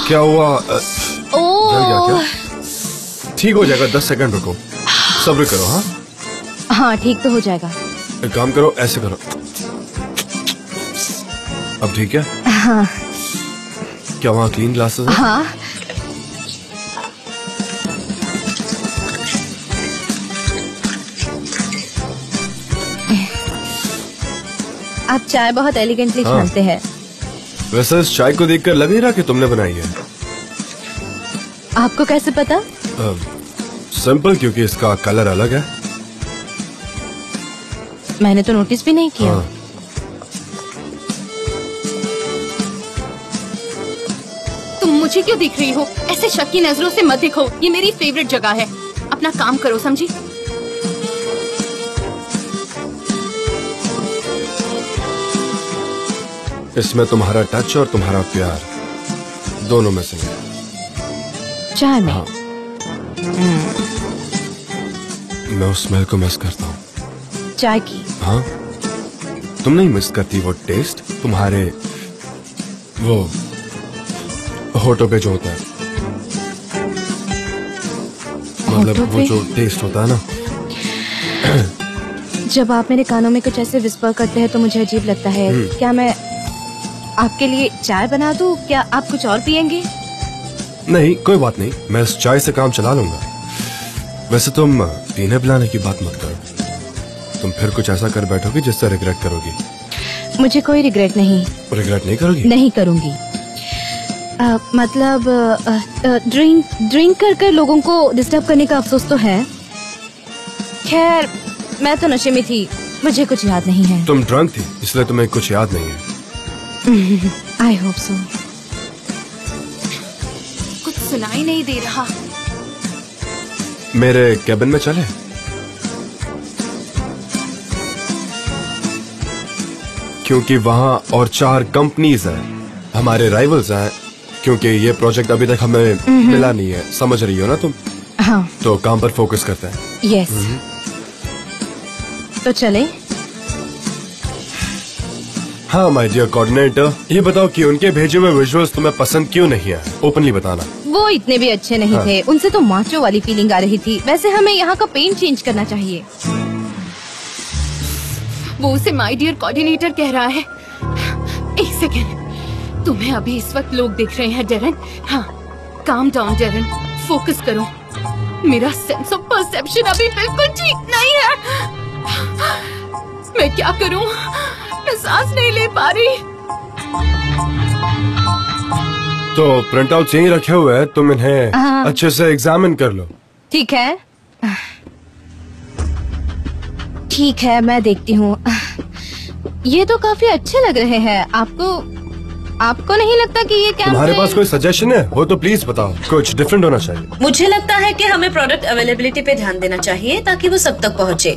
क्या हुआ? जल गया क्या? ठीक हो जाएगा, 10 सेकंड रुको, सब्र करो। हाँ हाँ ठीक तो हो जाएगा। एक काम करो, ऐसे करो। अब ठीक है? हाँ। क्या वहाँ क्लीन ग्लासेस है? हाँ। आप चाय बहुत एलिगेंटली छानते हैं। वैसे इस चाय को देखकर लग नहीं रहा कि तुमने बनाई है। आपको कैसे पता? सिंपल, क्योंकि इसका कलर अलग है। मैंने तो नोटिस भी नहीं किया। तुम मुझे क्यों दिख रही हो? ऐसे शक की नजरों से मत देखो, ये मेरी फेवरेट जगह है। अपना काम करो, समझी? इसमें तुम्हारा टच और तुम्हारा प्यार दोनों में से है। चाय में? हाँ। मैं उस स्मेल को मिस करता हूँ। चाय की? हाँ, तुम नहीं मिस करती वो टेस्ट? तुम्हारे वो होठों पे जो होता है, मतलब वो जो टेस्ट होता है ना। जब आप मेरे कानों में कुछ ऐसे विस्पर करते हैं तो मुझे अजीब लगता है। क्या मैं आपके लिए चाय बना दूं? क्या आप कुछ और पियेंगे? नहीं, कोई बात नहीं, मैं इस चाय से काम चला लूंगा। वैसे तुम पीने पिलाने की बात मत करो, तुम फिर कुछ ऐसा कर बैठोगे जिससे रिग्रेट करोगी। मुझे कोई रिग्रेट नहीं। रिग्रेट नहीं करोगी? नहीं करूंगी। मतलब ड्रिंक कर लोगों को डिस्टर्ब करने का अफसोस तो है। खैर, मैं तो नशे में थी, मुझे कुछ याद नहीं है। तुम ड्रंक थी इसलिए तुम्हें कुछ याद नहीं है। I hope so. कुछ सुनाई नहीं दे रहा। मेरे कैबिन में चले? क्योंकि वहाँ और 4 कंपनीज हैं, हमारे राइवल्स हैं। क्योंकि ये प्रोजेक्ट अभी तक हमें मिला नहीं है, समझ रही हो ना तुम? हाँ। तो काम पर फोकस करते हैं। यस। तो चले? हाँ माय डियर कोऑर्डिनेटर, ये बताओ कि उनके भेजे हुए विजुअल्स तुम्हें पसंद क्यों नहीं आए? ओपनली बताना। वो इतने भी अच्छे नहीं थे, उनसे तो माचो वाली फीलिंग आ रही थी। वैसे हमें यहाँ का पेंट चेंज करना चाहिए। वो उसे माय डियर कोऑर्डिनेटर कह रहा है। एक सेकेंड, तुम्हें अभी इस वक्त लोग देख रहे हैं डेरन। हाँ, काम डाउन डेरन, फोकस करो। मेरा सेंस ऑफ परसेप्शन अभी बिल्कुल ठीक नहीं है। मैं क्या करूं? मैं सांस नहीं ले पा रही। तो प्रिंट आउट यहीं रखे हुए हैं, तुम इन्हें अच्छे से एग्जामिन कर लो। ठीक है, ठीक है, मैं देखती हूँ। ये तो काफी अच्छे लग रहे हैं। आपको नहीं लगता कि ये क्या? तुम्हारे पास कोई सजेशन है? हो तो प्लीज बताओ, कुछ डिफरेंट होना चाहिए। मुझे लगता है कि हमें प्रोडक्ट अवेलेबिलिटी पे ध्यान देना चाहिए ताकि वो सब तक पहुँचे।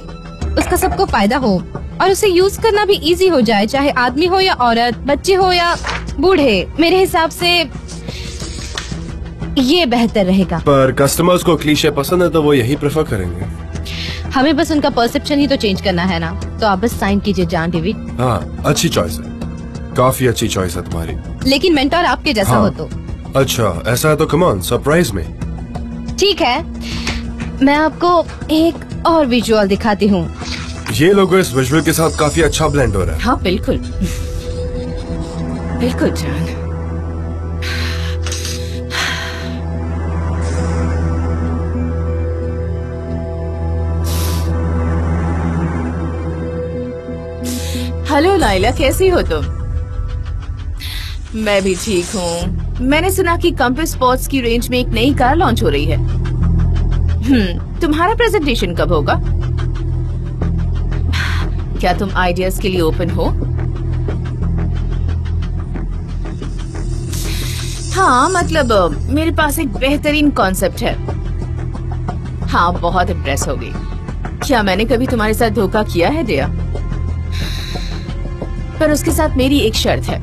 उसका सबको फायदा हो और उसे यूज करना भी इजी हो जाए, चाहे आदमी हो या औरत, बच्चे हो या बूढ़े। मेरे हिसाब से ये बेहतर रहेगा। पर कस्टमर्स को क्लीशे पसंद है तो वो यही प्रेफर करेंगे। हमें बस उनका परसेप्शन ही तो चेंज करना है ना। तो आप बस साइन कीजिए जान डेविड। हाँ, अच्छी चॉइस है, काफी अच्छी चॉइस है तुम्हारी। लेकिन मेंटोर आपके जैसा हो तो। अच्छा, ऐसा है तो कम ऑन, सरप्राइज में। ठीक है, मैं आपको एक और विजुअल दिखाती हूँ। ये लोगो इस विजुअल के साथ काफी अच्छा ब्लेंड हो रहा है। हाँ बिल्कुल, बिल्कुल जान। हेलो लाइला, कैसी हो तुम? मैं भी ठीक हूँ। मैंने सुना कि कंपस स्पोर्ट्स की रेंज में एक नई कार लॉन्च हो रही है। तुम्हारा प्रेजेंटेशन कब होगा? क्या तुम आइडियाज के लिए ओपन हो? हाँ, मतलब मेरे पास एक बेहतरीन कॉन्सेप्ट है। हाँ, बहुत इम्प्रेस होगी। क्या मैंने कभी तुम्हारे साथ धोखा किया है दिया? पर उसके साथ मेरी एक शर्त है।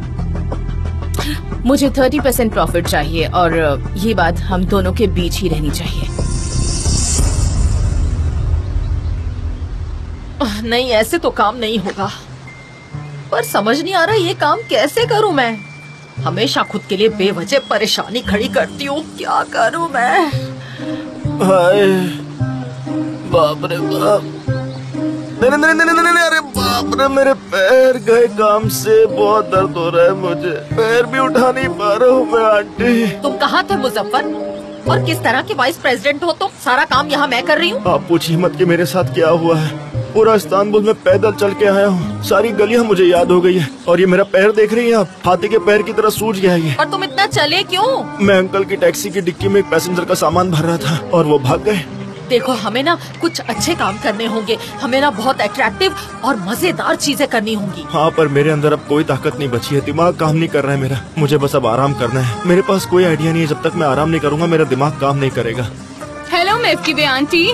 मुझे 30% प्रॉफिट चाहिए और ये बात हम दोनों के बीच ही रहनी चाहिए। नहीं, ऐसे तो काम नहीं होगा। पर समझ नहीं आ रहा ये काम कैसे करूं मैं। हमेशा खुद के लिए बेवजह परेशानी खड़ी करती हूँ, क्या करूँ मैं? हाय बाप रे बाप, नहीं नहीं नहीं नहीं नहीं, अरे बाप रे, मेरे पैर गए काम से, बहुत दर्द हो रहा है मुझे, पैर भी उठा नहीं पा रहा हूँ मैं। आंटी तुम कहाँ थे मुजफ्फर? और किस तरह के वाइस प्रेसिडेंट हो तुम? सारा काम यहाँ मैं कर रही हूँ। आप पूछिए मत कि मेरे साथ क्या हुआ है। पूरा इस्तांबुल में पैदल चल के आया हूँ, सारी गलियाँ मुझे याद हो गई है। और ये मेरा पैर देख रही हैं आप, हाथी के पैर की तरह सूज गया है ये। और तुम इतना चले क्यों? मैं अंकल की टैक्सी की डिक्की में एक पैसेंजर का सामान भर रहा था और वो भाग गए। देखो हमें ना कुछ अच्छे काम करने होंगे, हमें ना बहुत अट्रैक्टिव और मजेदार चीजें करनी होंगी। हाँ, पर मेरे अंदर अब कोई ताकत नहीं बची है, दिमाग काम नहीं कर रहा है मेरा। मुझे बस अब आराम करना है, मेरे पास कोई आइडिया नहीं है। जब तक मैं आराम नहीं करूँगा मेरा दिमाग काम नहीं करेगा। हेलो मेफकीबे आंटी।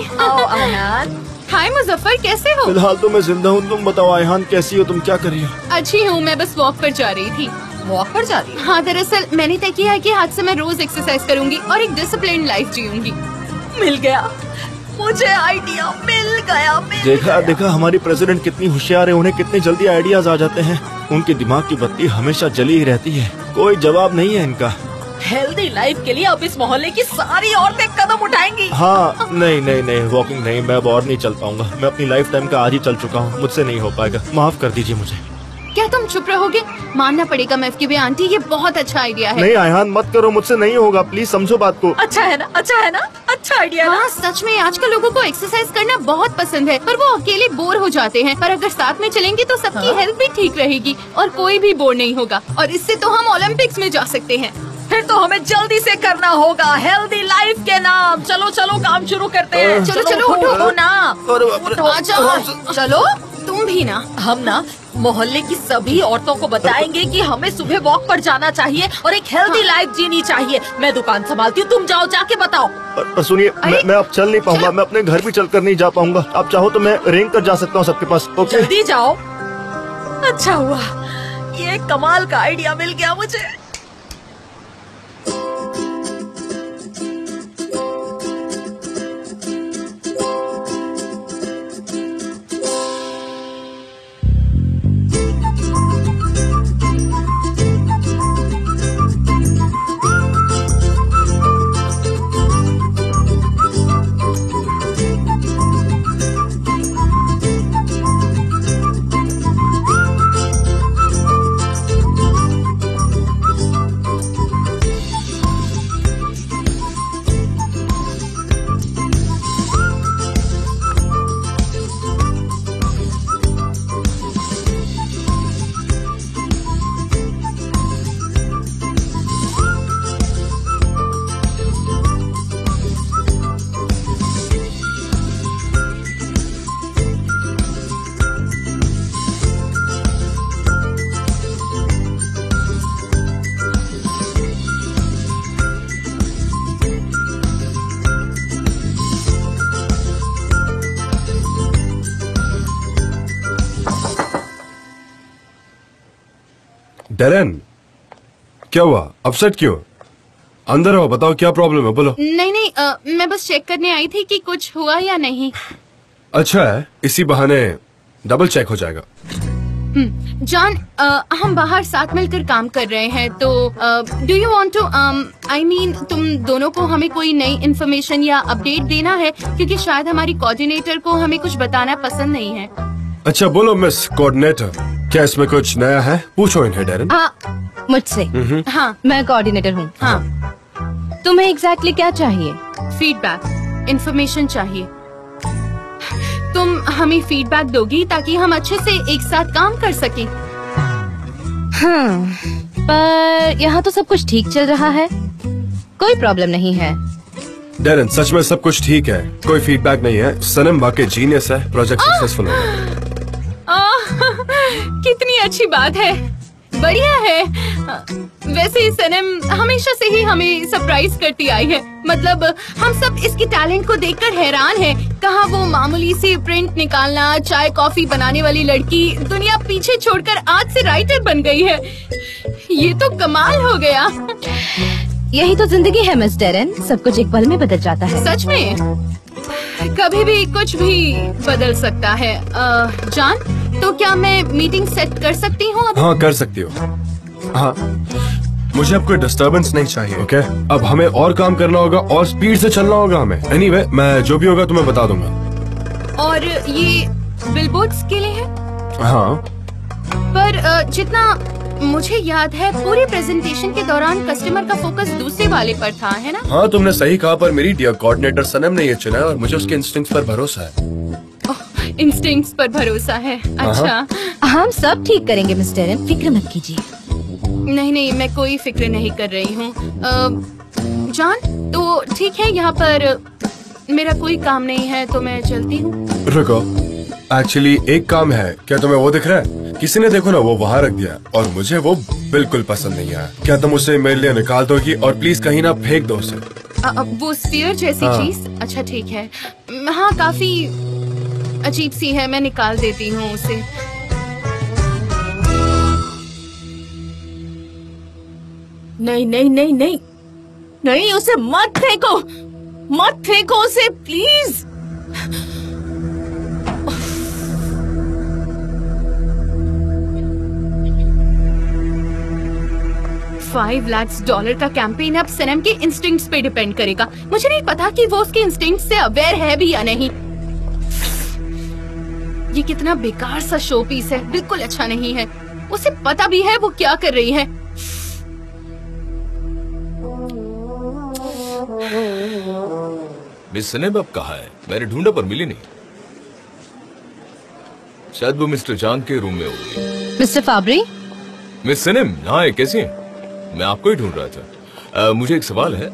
हाय मुजफ्फर, कैसे हो? फिलहाल तो मैं जिंदा हूँ, तुम बताओ आयहान कैसी हो, तुम क्या कर रही हो? अच्छी हूँ, मैं बस वॉक पर जा रही थी। वॉक पर जा रही? हाँ, दरअसल मैंने तय किया है कि आज से मैं रोज एक्सरसाइज करूंगी और एक डिसिप्लिन लाइफ जीऊंगी। मिल गया मुझे आइडिया, मिल गया। देखा हमारी प्रेसिडेंट कितनी होशियार है, उन्हें कितनी जल्दी आइडियाज आ जाते हैं। उनकी दिमाग की बत्ती हमेशा जली ही रहती है, कोई जवाब नहीं है इनका। हेल्दी लाइफ के लिए अब इस मोहल्ले की सारी औरतें कदम उठाएंगी। हाँ, नहीं, वॉकिंग नहीं, मैं अब और नहीं चल पाऊंगा। मैं अपनी लाइफ टाइम का आदी चल चुका हूँ, मुझसे नहीं हो पाएगा, माफ कर दीजिए मुझे। क्या तुम चुप रहोगे? मानना पड़ेगा मेफकीबे आंटी, ये बहुत अच्छा आइडिया है। नहीं आयहान मत करो, मुझसे नहीं होगा, प्लीज समझो बात को। अच्छा है ना, अच्छा आइडिया। हाँ सच में आजकल लोगों को एक्सरसाइज करना बहुत पसंद है, पर वो अकेले बोर हो जाते हैं। पर अगर साथ में चलेंगे तो सबकी हेल्थ भी ठीक रहेगी और कोई भी बोर नहीं होगा, और इससे तो हम ओलंपिक्स में जा सकते हैं। फिर तो हमें जल्दी से करना होगा, हेल्दी लाइफ के नाम। चलो काम शुरू करते हैं। चलो उठो ना, आ जाओ, चलो तुम भी ना। हम ना मोहल्ले की सभी औरतों को बताएंगे कि हमें सुबह वॉक पर जाना चाहिए और एक हेल्दी लाइफ जीनी चाहिए। मैं दुकान संभालती हूँ, तुम जाओ, जाके बताओ। पर सुनिए, मैं अब चल नहीं पाऊंगा, मैं अपने घर भी चल कर नहीं जा पाऊंगा। आप चाहो तो मैं रेंग कर जा सकता हूँ सबके पास। ओके, जल्दी जाओ। अच्छा हुआ, ये कमाल का आइडिया मिल गया मुझे। डेरेन, क्या हुआ? अपसेट क्यों? अंदर आओ, बताओ क्या प्रॉब्लम है, बोलो। नहीं, मैं बस चेक करने आई थी कि कुछ हुआ या नहीं। अच्छा है, इसी बहाने डबल चेक हो जाएगा। जॉन, हम बाहर साथ मिलकर काम कर रहे हैं, तो do you want to I mean तुम दोनों को हमें कोई नई इन्फॉर्मेशन या अपडेट देना है, क्योंकि शायद हमारी कोऑर्डिनेटर को हमें कुछ बताना पसंद नहीं है। अच्छा बोलो मिस कोऑर्डिनेटर, क्या इसमें कुछ नया है? पूछो इन्हें डेरेन। हाँ, मुझसे। हाँ, मैं कोऑर्डिनेटर हूँ। हाँ, तुम्हें एग्जैक्टली क्या चाहिए? फीडबैक, इन्फॉर्मेशन चाहिए। तुम हमें फीडबैक दोगी ताकि हम अच्छे से एक साथ काम कर सकें। हाँ, पर यहाँ तो सब कुछ ठीक चल रहा है, कोई प्रॉब्लम नहीं है। डेरेन, सच में सब कुछ ठीक है, कोई फीडबैक नहीं है। सनम वाकई जीनियस है, प्रोजेक्ट सक्सेसफुल है। कितनी अच्छी बात है, बढ़िया है। वैसे ही सनम हमेशा से ही हमें सरप्राइज करती आई है। मतलब हम सब इसकी टैलेंट को देखकर हैरान हैं। कहाँ वो मामूली सी प्रिंट निकालना, चाय कॉफी बनाने वाली लड़की दुनिया पीछे छोड़कर आज से राइटर बन गई है। ये तो कमाल हो गया। यही तो जिंदगी है मिस डेरेन, सब कुछ एक पल में बदल जाता है। सच में कभी भी कुछ भी बदल सकता है। जॉन, तो क्या मैं मीटिंग सेट कर सकती हूँ? हाँ कर सकती हो। हाँ मुझे अब कोई डिस्टर्बेंस नहीं चाहिए, ओके? अब हमें और काम करना होगा और स्पीड से चलना होगा हमें। एनीवे, मैं जो भी होगा तुम्हें बता दूंगा। और ये बिलबोर्ड्स के लिए है? हाँ। पर जितना मुझे याद है पूरे प्रेजेंटेशन के दौरान कस्टमर का फोकस दूसरे वाले पर था, है ना? हाँ, तुमने सही कहा, पर मेरी डियर कोऑर्डिनेटर सनम ने ये चुना है और मुझे उसके इंस्टिंक्ट्स पर भरोसा है। इंस्टिंक्ट्स पर भरोसा है? अच्छा। हम सब ठीक करेंगे मिस्टर एन, फिक्र मत कीजिए। नहीं, मैं कोई फिक्र नहीं कर रही हूँ। जान, तो ठीक है, यहाँ पर मेरा कोई काम नहीं है तो मैं चलती हूँ। रुको, एक्चुअली एक काम है। क्या तुम्हें वो दिख रहा है? किसी ने देखो ना, वो वहाँ रख दिया और मुझे वो बिल्कुल पसंद नहीं आया। क्या तुम उसे मेरे लिए निकाल दोगी और प्लीज कहीं ना फेंक दो उसे। वो स्फीयर जैसी चीज? अच्छा ठीक है। हाँ, काफी अजीब सी है, मैं निकाल देती हूँ उसे। नहीं, उसे मत फेंको उसे, प्लीज। $5 लाख का कैंपेन अब सनम के इंस्टिंक्ट्स पे डिपेंड करेगा। मुझे नहीं पता कि वो उसके इंस्टिंक्ट्स से अवेयर है भी या नहीं। ये कितना बेकार सा शो पीस है, बिल्कुल अच्छा नहीं है। उसे पता भी है वो क्या कर रही है। मिस सनम अब कहाँ है? मैंने ढूंढा पर मिली नहीं। शायद वो मिस्टर चांद के रूम में होगी। मिस्टर फाबरी? मिस सनम, हाँ, कैसी हैं? मैं आपको ही ढूंढ रहा था। मुझे एक सवाल है।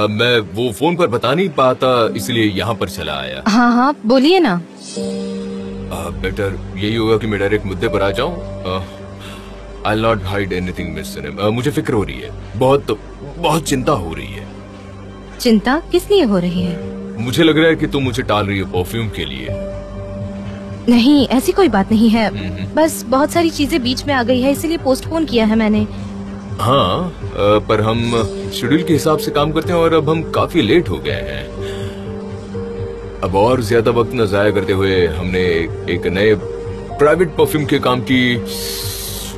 मैं वो फोन पर बता नहीं पाता, इसलिए यहाँ पर चला आया। हाँ, बोलिए ना। बेटर यही होगा कि मैं डायरेक्ट मुद्दे पर आ जाऊँ। I'll not hide anything, miss Sanam. मुझे फिक्र हो रही है, बहुत चिंता हो रही है। चिंता किस लिए हो रही है? मुझे लग रहा है कि तुम मुझे टाल रही हो परफ्यूम के लिए। नहीं, ऐसी कोई बात नहीं है। बस बहुत सारी चीजें बीच में आ गई है, इसलिए पोस्टपोन किया है मैंने। हाँ, पर हम शेड्यूल के हिसाब से काम करते हैं और अब हम काफी लेट हो गए हैं। अब और ज्यादा वक्त न जाया करते हुए हमने एक नए प्राइवेट परफ्यूम के काम की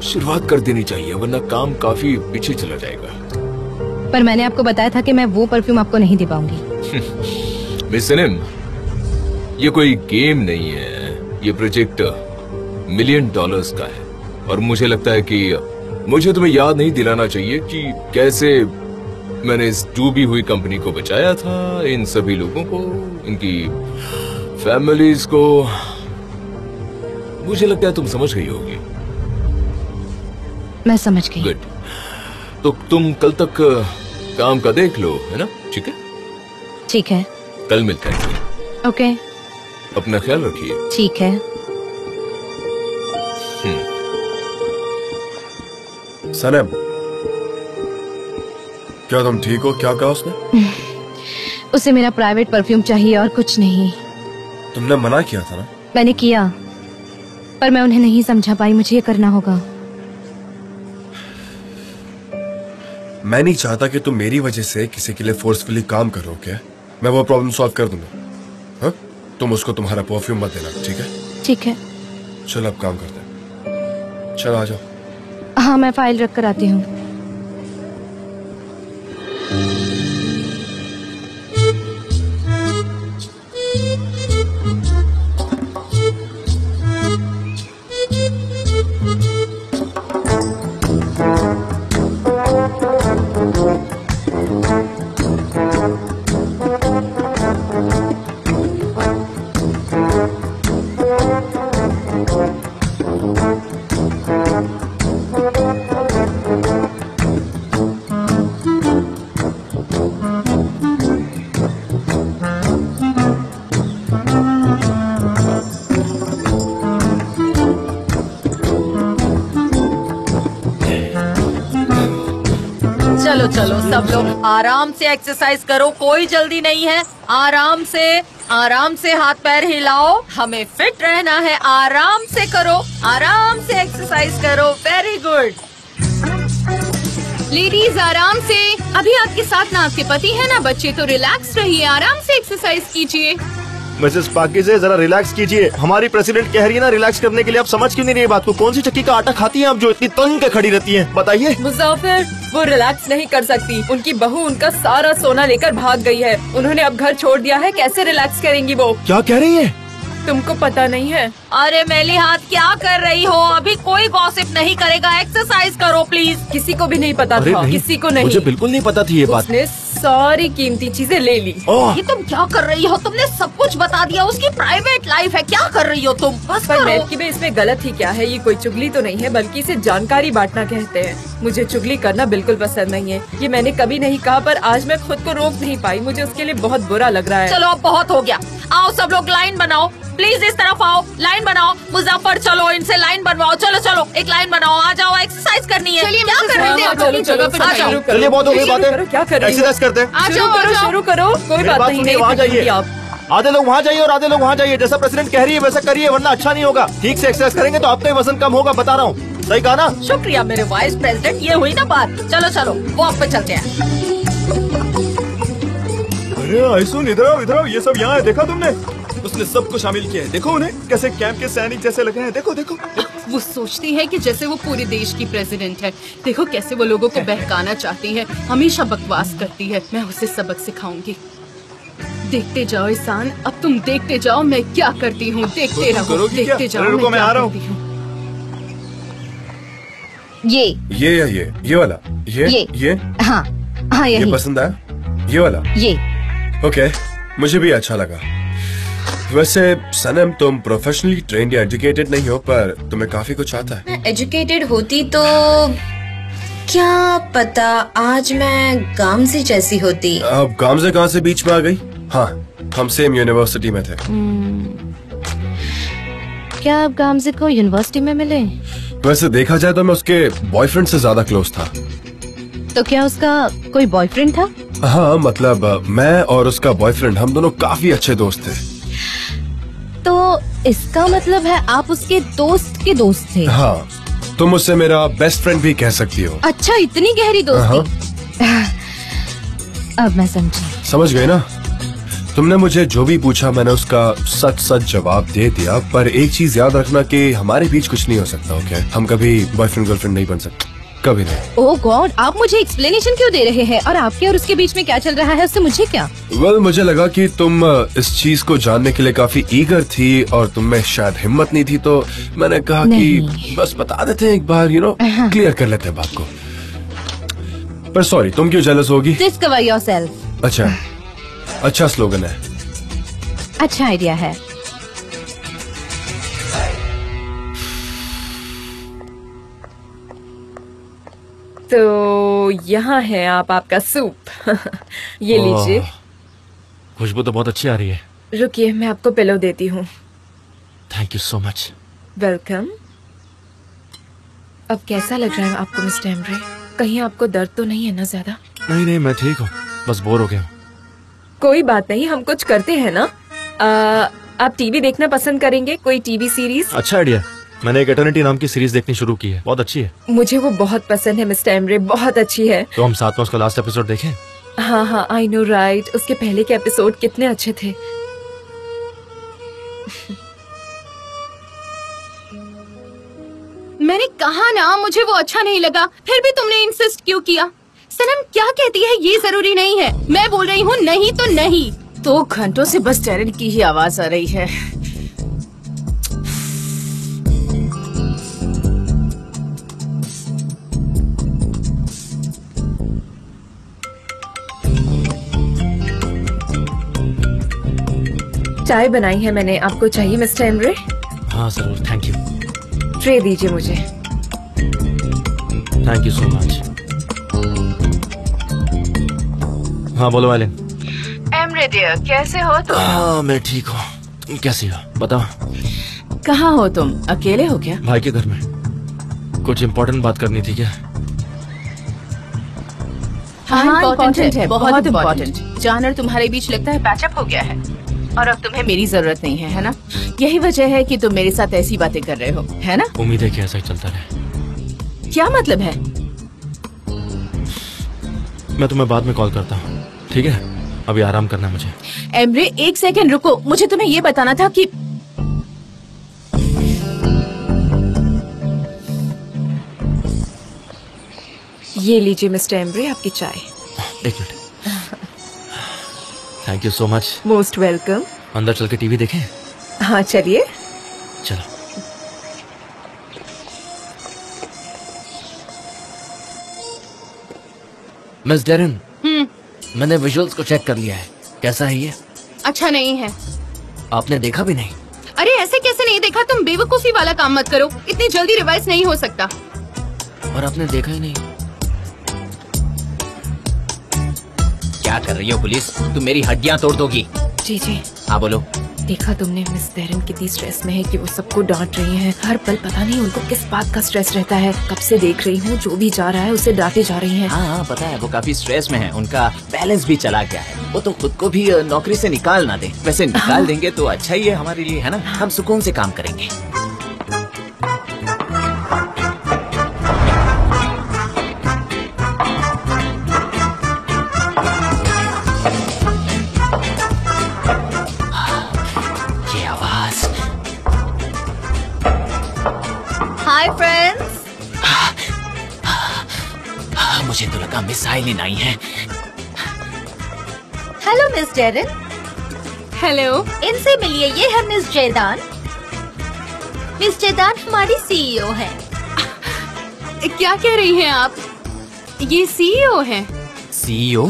शुरुआत कर देनी चाहिए, वरना काम काफी पीछे चला जाएगा। पर मैंने आपको बताया था कि मैं वो परफ्यूम आपको नहीं दे पाऊंगी। मिस सनम, ये कोई गेम नहीं है, ये प्रोजेक्ट $1 मिलियन का है। और मुझे लगता है कि मुझे तुम्हें याद नहीं दिलाना चाहिए कि कैसे मैंने इस डूबी हुई कंपनी को बचाया था, इन सभी लोगों को, इनकी फैमिलीज को। मुझे लगता है तुम समझ गई होगी। मैं समझ गई। गुड। तो तुम कल तक काम का देख लो, है ना? ठीक है? ठीक है। कल मिलते हैं। ओके। अपना ख्याल रखिए। ठीक है। सनम, क्या तुम ठीक हो? क्या कहा उसने? उसे मेरा प्राइवेट परफ्यूम चाहिए और कुछ नहीं। तुमने मना किया था ना? मैंने किया, पर मैं उन्हें नहीं समझा पाई। मुझे ये करना होगा। मैं नहीं चाहता कि तुम मेरी वजह से किसी के लिए फोर्सफुली काम करो, क्या? मैं वो प्रॉब्लम सॉल्व कर दूंगा। हाँ? तुम उसको तुम्हारा परफ्यूम मत देना, ठीक है? ठीक है। चलो अब काम करते हैं। चलो आ जाओ। हाँ, मैं फाइल रख कर आती हूँ। चलो सब लोग आराम से एक्सरसाइज करो, कोई जल्दी नहीं है। आराम से हाथ पैर हिलाओ, हमें फिट रहना है। आराम से करो, आराम से एक्सरसाइज करो। Very good. लेडीज आराम से। अभी आपके साथ ना आपके पति है ना बच्चे, तो रिलैक्स रहिए, आराम से एक्सरसाइज कीजिए। मिसेस पाकिज़ा जरा रिलैक्स कीजिए। हमारी प्रेसिडेंट कह रही है ना रिलैक्स करने के लिए, आप समझ क्यों नहीं रही बात को? कौन सी चक्की का आटा खाती हैं आप जो इतनी तंग के खड़ी रहती हैं, बताइए। मुजाफिर, वो रिलैक्स नहीं कर सकती। उनकी बहू उनका सारा सोना लेकर भाग गई है। उन्होंने अब घर छोड़ दिया है, कैसे रिलैक्स करेंगी वो? क्या कह रही है? तुमको पता नहीं है? अरे मेली हाथ क्या कर रही हो? अभी कोई गॉसिप नहीं करेगा, एक्सरसाइज करो प्लीज। किसी को भी नहीं पता था, किसी को नहीं। मुझे बिल्कुल नहीं पता थी ये बात। उसने सारी कीमती चीजें ले ली। ये तुम क्या कर रही हो? तुमने सब कुछ बता दिया, उसकी प्राइवेट लाइफ है, क्या कर रही हो तुम? बस पर करो। मेलकी में इसमें गलत ही क्या है? ये कोई चुगली तो नहीं है, बल्कि इसे जानकारी बांटना कहते हैं। मुझे चुगली करना बिल्कुल पसंद नहीं है, ये मैंने कभी नहीं कहा, पर आज मैं खुद को रोक नहीं पाई। मुझे उसके लिए बहुत बुरा लग रहा है। चलो अब बहुत हो गया, आओ सब लोग लाइन बनाओ, प्लीज इस तरफ आओ, लाइन बनाओ। मुजफ्फर चलो इनसे लाइन बनवाओ, चलो चलो एक लाइन बनाओ, आ जाओ, एक्सरसाइज करनी है। चलिए, क्या मिसेस कर रही थी हाँ, आप? चलो, चलो, आ जाओ। शुरू चलिए बहुत हो गई बातें, क्या कर रही हो? एक्सरसाइज करते हैं। आ जाओ, आ जाओ। शुरू करो। कोई मेरी बात बात नहीं, सुनिए, नहीं वहाँ थकेंगी जाइए। आप। आधे लोग वहाँ जाइए और आधे लोग वहाँ जाइए। जैसा प्रेसिडेंट कह रही है वैसा करिए, वरना अच्छा नहीं होगा। ठीक से एक्सरसाइज करेंगे तो आपका ही वजन कम होगा, बता रहा हूँ। सही कहा ना? शुक्रिया मेरे वाइस प्रेसिडेंट, ये हुई ना बात। चलो चलो वॉक पे चलते हैं। अरे आइसुन इधर आओ, इधर आओ। ये सब यहाँ है, देखा तुमने? उसने सबको शामिल किया है। देखो उन्हें कैसे कैंप के सैनिक जैसे लगे हैं। देखो देखो। वो सोचती है कि जैसे वो पूरे देश की प्रेसिडेंट है। देखो कैसे वो लोगों को बहकाना चाहती है, हमेशा बकवास करती है। मैं उसे सबक सिखाऊंगी। देखते जाओ ईसान, अब तुम देखते जाओ मैं क्या करती हूँ। देखते रहो, करोगी क्या? देखते जाओ अरे रुको, मैं क्या आ रहा हूँ। करती हूँ। ये या ये वाला, ये हाँ हाँ ये यही पसंद आया? ये वाला? ये ओके, मुझे भी अच्छा लगा। वैसे सनम, तुम प्रोफेशनली ट्रेंड या एजुकेटेड नहीं हो, पर तुम्हें काफी कुछ आता है। मैं एजुकेटेड होती तो क्या पता आज मैं गामज़ी जैसी होती। अब गामज़े कहाँ से बीच में आ गई? हाँ, हम सेम यूनिवर्सिटी में थे। क्या आप गामज़े को यूनिवर्सिटी में मिले? वैसे देखा जाए तो मैं उसके बॉयफ्रेंड से ज्यादा क्लोज था। तो क्या उसका कोई बॉयफ्रेंड था? हाँ, मतलब मैं और उसका बॉयफ्रेंड, हम दोनों काफी अच्छे दोस्त थे। तो इसका मतलब है आप उसके दोस्त के दोस्त थे? हाँ, तुम मुझसे मेरा बेस्ट फ्रेंड भी कह सकती हो। अच्छा, इतनी गहरी दोस्ती। अब मैं समझी। समझ गए ना? तुमने मुझे जो भी पूछा मैंने उसका सच सच जवाब दे दिया, पर एक चीज याद रखना कि हमारे बीच कुछ नहीं हो सकता। ओके, हम कभी बॉयफ्रेंड गर्लफ्रेंड नहीं बन सकते, कभी नहीं। ओह गॉड, आप मुझे एक्सप्लेनेशन क्यों दे रहे हैं? और आपके और उसके बीच में क्या चल रहा है, उससे मुझे क्या? वेल, मुझे लगा कि तुम इस चीज को जानने के लिए काफी ईगर थी और तुम में शायद हिम्मत नहीं थी, तो मैंने कहा कि बस बता देते हैं एक बार, क्लियर कर लेते हैं बात को। पर सॉरी, तुम क्यों जेलस होगी? Discover yourself. अच्छा स्लोगन है। अच्छा आइडिया है। तो यहाँ है आपका सूप। ये लीजिए। खुशबू तो बहुत अच्छी आ रही है। रुकिए, मैं आपको पिलो देती हूँ। Thank you so much. Welcome. अब कैसा लग रहा है आपको मिस्टर एमरे? कहीं आपको दर्द तो नहीं है ना ज्यादा? नहीं नहीं, मैं ठीक हूँ, बस बोर हो गया हूँ। कोई बात नहीं, हम कुछ करते हैं ना। आप टीवी देखना पसंद करेंगे? कोई टीवी सीरीज? अच्छा आइडिया। मैंने एक एटर्निटी नाम की सीरीज देखनी शुरू की है, बहुत अच्छी है। मुझे वो बहुत पसंद है मिस्टर एमरे, बहुत अच्छी है। तो हम साथ में उसका लास्ट एपिसोड देखें? हाँ हाँ, आई नो राइट। उसके पहले के एपिसोड कितने अच्छे थे। मैंने कहा ना मुझे वो अच्छा नहीं लगा, फिर भी तुमने इंसिस्ट क्यों किया? सनम क्या कहती है ये जरूरी नहीं है। मैं बोल रही हूँ नहीं तो नहीं। 2 घंटों से बस डेरेन की ही आवाज आ रही है। चाय बनाई है मैंने, आपको चाहिए मिस्टर एमरे? हाँ जरूर, थैंक यू। ट्रे दीजिए मुझे। Thank you so much. हाँ बोलो एलन। एमरे डियर, कैसे हो तुम? हाँ मैं ठीक हूँ, तुम कैसी हो बताओ? कहाँ हो तुम? अकेले हो क्या? भाई के घर में। कुछ इम्पोर्टेंट बात करनी थी क्या? हाँ इम्पोर्टेंट है, बहुत इम्पोर्टेंट। जानर तुम्हारे बीच लगता है पैचअप हो गया है और अब तुम्हें मेरी जरूरत नहीं है ना? यही वजह है कि तुम मेरे साथ ऐसी बातें कर रहे हो, है ना? उम्मीद है कि ऐसा ही चलता रहे। क्या मतलब है? मैं तुम्हें बाद में कॉल करता हूँ, ठीक है? अभी आराम करना है मुझे। एमरे एक सेकंड रुको, मुझे तुम्हें ये बताना था कि ये लीजिए मिस्टर एमरे आपकी चाय। एक minute. Thank you so much. Most welcome. अंदर चल के टीवी देखें? हाँ चलिए। चलो। मिस डेरन, मैंने विजुअल्स को चेक कर लिया है। कैसा है ये? अच्छा नहीं है। आपने देखा भी नहीं? अरे ऐसे कैसे नहीं देखा? तुम बेवकूफी वाला काम मत करो, इतनी जल्दी रिवाइज नहीं हो सकता। और आपने देखा ही नहीं? क्या कर रही हो पुलिस? तुम मेरी हड्डियां तोड़ दोगी। जी जी। हाँ बोलो। देखा तुमने मिस डेरन कितनी स्ट्रेस में है कि वो सबको डांट रही हैं। हर पल पता नहीं उनको किस बात का स्ट्रेस रहता है। कब से देख रही हूँ, जो भी जा रहा है उसे डांटे जा रही हैं। हाँ पता है, वो काफी स्ट्रेस में है। उनका बैलेंस भी चला गया है। वो तो खुद को भी नौकरी से निकाल ना दे। वैसे निकाल देंगे तो अच्छा ही है हमारे लिए, है ना? हम सुकून से काम करेंगे। Hi friends. मुझे तो लगा मिस आइलिन आई है। Hello miss Darren. हेलो। इनसे मिलिए, ये है मिस जैदान। मिस जैदान हमारी सीईओ है। क्या कह रही हैं आप? ये सीईओ है? CEO?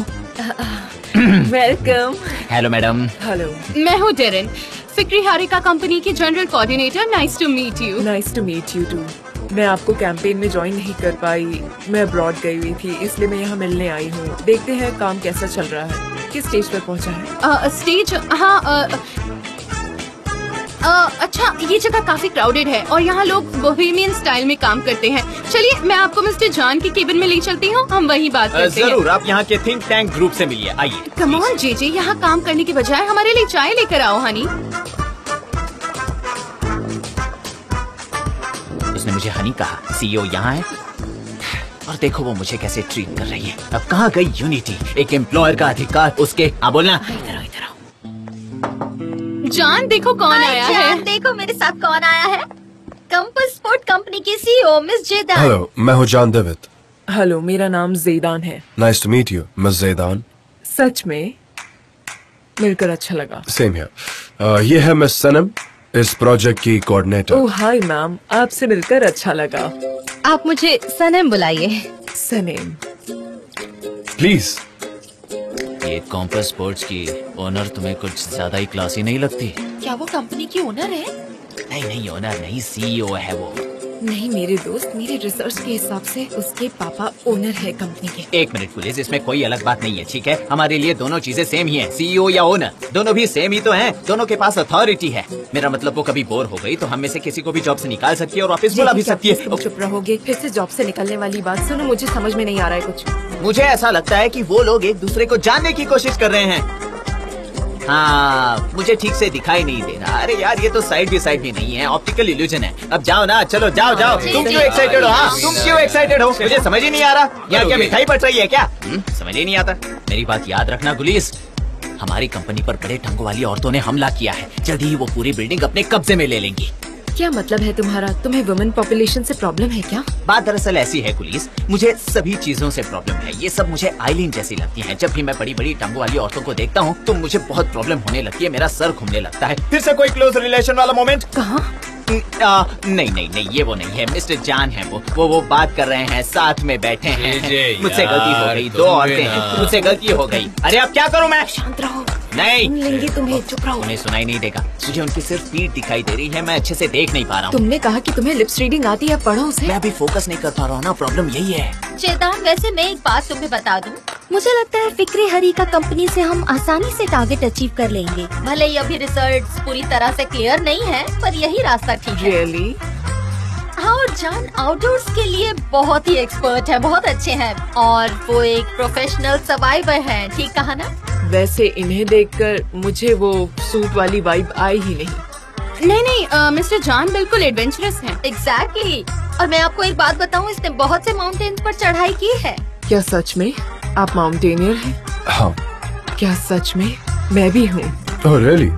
Welcome. Hello madam. Hello, मैं हूँ डेरन, फिक्री हारिका कंपनी की general coordinator. Nice to meet you. Nice to meet you too. मैं आपको कैंपेन में ज्वाइन नहीं कर पाई, मैं अब्रॉड गई हुई थी, इसलिए मैं यहाँ मिलने आई हूँ। देखते हैं काम कैसा चल रहा है, किस स्टेज पर पहुँचा है? स्टेज? हाँ अच्छा, ये जगह काफी क्राउडेड है और यहाँ लोग बोहेमियन स्टाइल में काम करते हैं। चलिए मैं आपको मिस्टर जॉन की केबिन में ले चलती हूँ, हम वहीं बात करते हैं। जरूर, आप यहाँ के थिंक टैंक ग्रुप से मिलिए। आइए। कम ऑन जीजी, यहाँ काम करने के बजाय हमारे लिए चाय लेकर आओ हनी। उसने मुझे हनी कहा। सीईओ यहाँ है और देखो वो मुझे कैसे ट्रीट कर रही है। अब कहाँ गई यूनिटी? एक एम्प्लॉयर का अधिकार उसके। हाँ बोलना। इधर आओ, इधर आओ। जान देखो कौन आया है। देखो मेरे साथ कौन आया है। कंपस स्पोर्ट कंपनी की सीईओ मिस जैदान। हेलो, मैं हूँ जान डेविड। हेलो, मेरा नाम जैदान है। Nice to meet you miss Zaidan. सच में मिलकर अच्छा लगा। Same here. ये है मिस सनम, इस प्रोजेक्ट की कोऑर्डिनेटर। ओह हाय मैम, आपसे मिलकर अच्छा लगा। आप मुझे सनम बुलाइए। सनेम। प्लीज। ये कॉम्पस स्पोर्ट्स की ओनर तुम्हें कुछ ज्यादा ही क्लासी नहीं लगती? क्या वो कंपनी की ओनर है? नहीं ओनर नहीं, सीईओ है वो। नहीं मेरे दोस्त, मेरे रिसर्च के हिसाब से उसके पापा ओनर है कंपनी के। एक मिनट पुलिस, इसमें कोई अलग बात नहीं है, ठीक है? हमारे लिए दोनों चीजें सेम ही हैं, सीईओ या ओनर, दोनों भी सेम ही तो हैं। दोनों के पास अथॉरिटी है। मेरा मतलब वो कभी बोर हो गई तो हम में से किसी को भी जॉब से निकाल सकती है और वापस बुला भी सकती है। चुप रहोगे? फिर से जॉब से निकलने वाली बात सुनो, मुझे समझ में नहीं आ रहा है कुछ। मुझे ऐसा लगता है कि वो लोग एक दूसरे को जानने की कोशिश कर रहे हैं। हाँ, मुझे ठीक से दिखाई नहीं दे रहा। अरे यार, ये तो साइड भी नहीं है, ऑप्टिकल इल्यूजन है। अब जाओ ना, चलो जाओ। तुम क्यों एक्साइटेड हो? हाँ, तुम क्यों एक्साइटेड हो? मुझे समझ ही नहीं आ रहा। यहाँ क्या मिठाई बट रही है क्या? समझ ही नहीं आता। मेरी बात याद रखना गुलीस, हमारी कंपनी पर बड़े ढंग वाली औरतों ने हमला किया है। जल्दी ही वो पूरी बिल्डिंग अपने कब्जे में ले लेंगी। क्या मतलब है तुम्हारा? तुम्हें वुमेन पॉपुलेशन से प्रॉब्लम है क्या? बात दरअसल ऐसी है पुलिस, मुझे सभी चीजों से प्रॉब्लम है। ये सब मुझे आइलिन जैसी लगती हैं। जब भी मैं बड़ी टांगों वाली औरतों को देखता हूँ तो मुझे बहुत प्रॉब्लम होने लगती है। मेरा सर घूमने लगता है। फिर से कोई क्लोज रिलेशन वाला मोमेंट? कहाँ? नहीं, ये वो नहीं है। मिस्टर जान है वो बात कर रहे हैं, साथ में बैठे हैं। मुझसे गलती हो गई, दो औरतें हैं, मुझसे गलती हो गई। अरे अब क्या करूँ मैं? शांत रहो। नहीं लेंगे तुम्हें, चुप रहो। उन्हें सुनाई नहीं देगा। मुझे उनकी सिर्फ पीठ दिखाई दे रही है, मैं अच्छे से देख नहीं पा रहा हूँ। तुमने कहा कि तुम्हें लिप्स रीडिंग आती है, पढ़ो उसे। मैं अभी फोकस नहीं कर पा रहा हूँ ना, प्रॉब्लम यही है। जैदान, वैसे मैं एक बात तुम्हें बता दूं, मुझे लगता है फिक्री हरिका कंपनी से हम आसानी से टारगेट अचीव कर लेंगे। भले ही अभी रिजल्ट्स पूरी तरह से क्लियर नहीं है, पर यही रास्ता ठीक है। रियली? हाँ, और जान आउटडोर्स के लिए बहुत ही एक्सपर्ट है, बहुत अच्छे हैं और वो एक प्रोफेशनल सर्वाइवर है। ठीक कहा ना? वैसे इन्हें देखकर मुझे वो सूट वाली वाइब आई ही नहीं। नहीं, मिस्टर जॉन बिल्कुल एडवेंचरस हैं। एग्जैक्टली। और मैं आपको एक बात बताऊं, इसने बहुत से माउंटेन्स पर चढ़ाई की है। क्या सच में आप माउंटेनियर हैं? हाँ, क्या सच में? मैं भी हूँ। Oh really?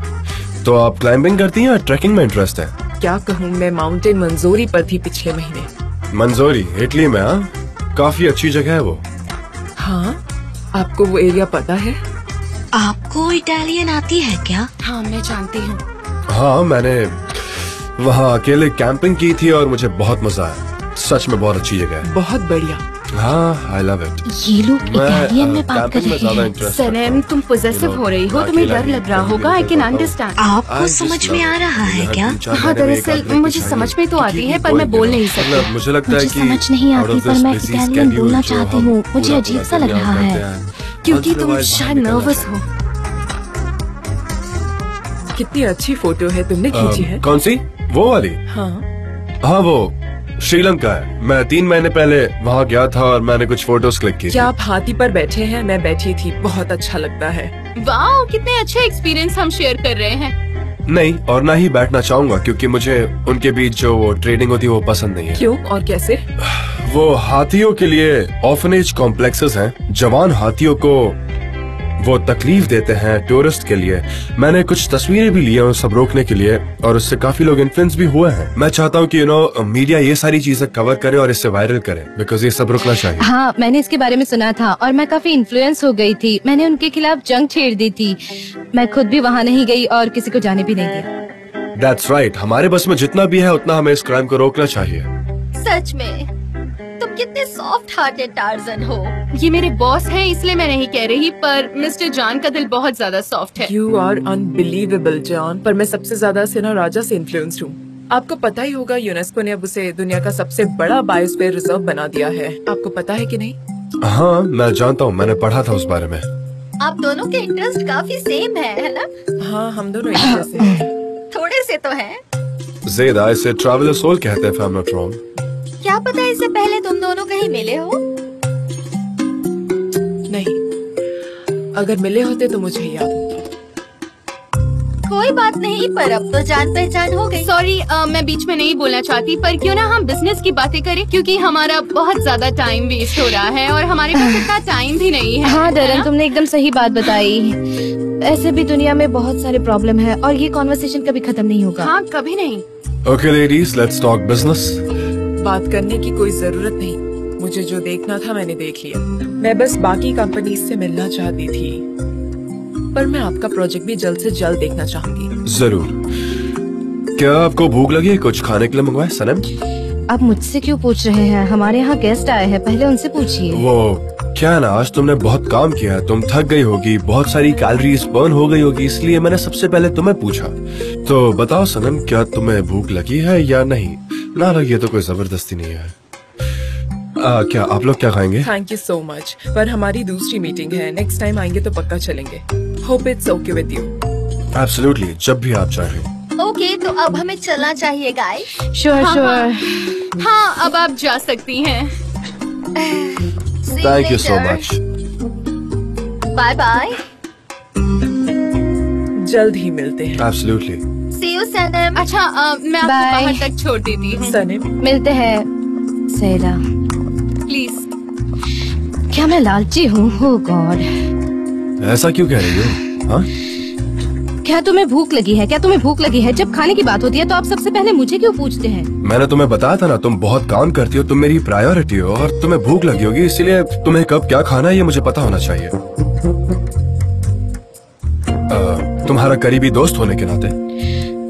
तो आप क्लाइंबिंग करती हैं या ट्रैकिंग में इंटरेस्ट है? क्या कहूँ, मैं माउंटेन मंजोरी पर थी पिछले महीने। मंजोरी इटली में? हाँ, काफी अच्छी जगह है वो। हाँ, आपको वो एरिया पता है? आपको इटालियन आती है क्या? हाँ, मैं जानती हूँ। हाँ, मैंने वहाँ अकेले कैंपिंग की थी और मुझे बहुत मजा आया। सच में बहुत अच्छी जगह है। बहुत बढ़िया। हाँ, आई लव इट। ये लोग इटालियन में बात कर रहे हैं। सनम, तुम पोजेसिव हो रही हो, तुम्हें डर लग रहा होगा। I can understand. आपको समझ में आ रहा है क्या? हाँ, दरअसल मुझे समझ में तो आती है पर मैं बोल नहीं सकती। मुझे लगता है मुझे कि समझ नहीं आती पर मैं इटालियन बोलना चाहती हूँ। मुझे अजीब सा लग रहा है क्योंकि तुम शायद नर्वस हो। कितनी अच्छी फोटो है, तुमने खींची है? कौन सी? वो वाली? हाँ हाँ, वो श्रीलंका है। मैं 3 महीने पहले वहाँ गया था और मैंने कुछ फोटोज क्लिक की। क्या आप हाथी पर बैठे हैं? मैं बैठी थी, बहुत अच्छा लगता है। वाह, कितने अच्छे एक्सपीरियंस हम शेयर कर रहे हैं। नहीं, और ना ही बैठना चाहूंगा क्योंकि मुझे उनके बीच जो वो ट्रेडिंग होती है वो पसंद नहीं है। क्यों और कैसे? वो हाथियों के लिए ऑर्फनेज कॉम्प्लेक्सेस हैं। जवान हाथियों को वो तकलीफ देते हैं टूरिस्ट के लिए। मैंने कुछ तस्वीरें भी ली हैं उन सब रोकने के लिए और उससे काफी लोग इन्फ्लुएंस भी हुए हैं। मैं चाहता हूँ कि मीडिया ये सारी चीजें कवर करे और इससे वायरल करे, बिकॉज ये सब रुकना चाहिए। हाँ, मैंने इसके बारे में सुना था और मैं काफी इन्फ्लुएंस हो गई थी। मैंने उनके खिलाफ जंग छेड़ दी थी। मैं खुद भी वहाँ नहीं गई और किसी को जाने भी नहीं दिया। That's right, हमारे बस में जितना भी है उतना हमें इस क्राइम को रोकना चाहिए। सच में तुम कितने सॉफ्ट हार्टेड टार्जन हो। ये मेरे बॉस हैं इसलिए मैं नहीं कह रही, पर मिस्टर जॉन का दिल बहुत ज्यादा सॉफ्ट है। You are unbelievable John. पर मैं सबसे ज्यादा सेना राजा से इन्फ्लुएंस्ड हूँ। आपको पता ही होगा यूनेस्को ने अब उसे दुनिया का सबसे बड़ा बायोस्फीयर रिजर्व बना दिया है। आपको पता है कि नहीं? हाँ, मैं जानता हूँ, मैंने पढ़ा था उस बारे में। आप दोनों के इंटरेस्ट काफी सेम है ना? हाँ, हम दोनों एक जैसे हैं। थोड़े से तो हैं। ज़ेदा, इसे ट्रैवलर सोल कहते हैं, if I'm not wrong। क्या पता इससे पहले तुम दोनों कहीं मिले हो? नहीं, अगर मिले होते तो मुझे याद होता। कोई बात नहीं, पर अब तो जान पहचान हो गई। सॉरी, मैं बीच में नहीं बोलना चाहती, पर क्यों ना हम बिजनेस की बातें करें, क्योंकि हमारा बहुत ज्यादा टाइम वेस्ट हो रहा है और हमारे पास इतना टाइम भी नहीं है। हाँ डरन, तुमने एकदम सही बात बताई। ऐसे भी दुनिया में बहुत सारे प्रॉब्लम है और ये कॉन्वर्सेशन कभी खत्म नहीं होगा। हाँ, कभी नहीं। Okay, ladies, let's talk business. बात करने की कोई जरूरत नहीं। मुझे जो देखना था मैंने देख लिया। मैं बस बाकी कंपनी से मिलना चाहती थी, पर मैं आपका प्रोजेक्ट भी जल्द से जल्द देखना चाहूंगी। जरूर। क्या आपको भूख लगी है? कुछ खाने के लिए मंगवाए सनम? आप मुझसे क्यों पूछ रहे हैं? हमारे यहाँ गेस्ट आए हैं, पहले उनसे पूछिए। वो क्या है ना, आज तुमने बहुत काम किया, तुम थक गई होगी, बहुत सारी कैलोरीज बर्न हो गई होगी, इसलिए मैंने सबसे पहले तुम्हें पूछा। तो बताओ सनम, क्या तुम्हें भूख लगी है या नहीं? ना लगी तो कोई जबरदस्ती नहीं है। क्या आप लोग क्या खाएंगे? थैंक यू सो मच, पर हमारी दूसरी मीटिंग है। नेक्स्ट टाइम आएंगे तो पक्का चलेंगे। Hope it's okay with you. Absolutely, जब भी आप चाहें। ओके, तो अब हमें चलना चाहिए गाइस। Sure sure. हाँ, अब आप जा सकती हैं। Thank you so much. Bye bye. जल्द ही मिलते हैं। एब्सोल्युटली। See you Sanam. अच्छा, मैं आपको Bye. बाहर तक छोड़ देती हूँ। सनम, मिलते हैं ज़ेदा। प्लीज। क्या मैं लालची हूँ? ओह गॉड, ऐसा क्यों कह रही हो? हाँ? क्या तुम्हें भूख लगी है? क्या तुम्हें भूख लगी है? जब खाने की बात होती है तो आप सबसे पहले मुझे क्यों पूछते हैं? मैंने तुम्हें बताया था ना, तुम बहुत काम करती हो, तुम मेरी प्रायोरिटी हो और तुम्हें भूख लगी होगी, इसीलिए तुम्हें कब क्या खाना है ये मुझे पता होना चाहिए। तुम्हारा करीबी दोस्त होने के नाते।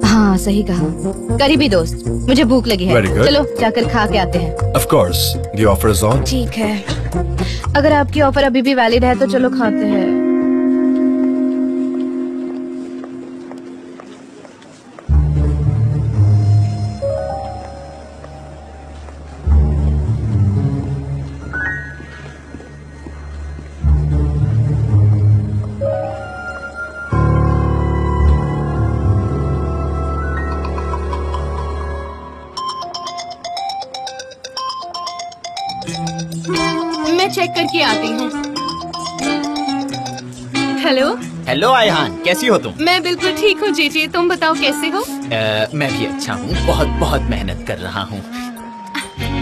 हाँ, सही कहा, करीबी दोस्त। मुझे भूख लगी है। Very good. चलो जाकर खा के आते हैं। Of course, the offer is on. ठीक है, अगर आपकी ऑफर अभी भी वैलिड है तो चलो खाते हैं। मैं चेक करके आती हूँ। हेलो। हेलो आयहान, कैसी हो तुम? मैं बिल्कुल ठीक हूँ जीजी, तुम बताओ कैसे हो? मैं भी अच्छा हूँ, बहुत बहुत मेहनत कर रहा हूँ।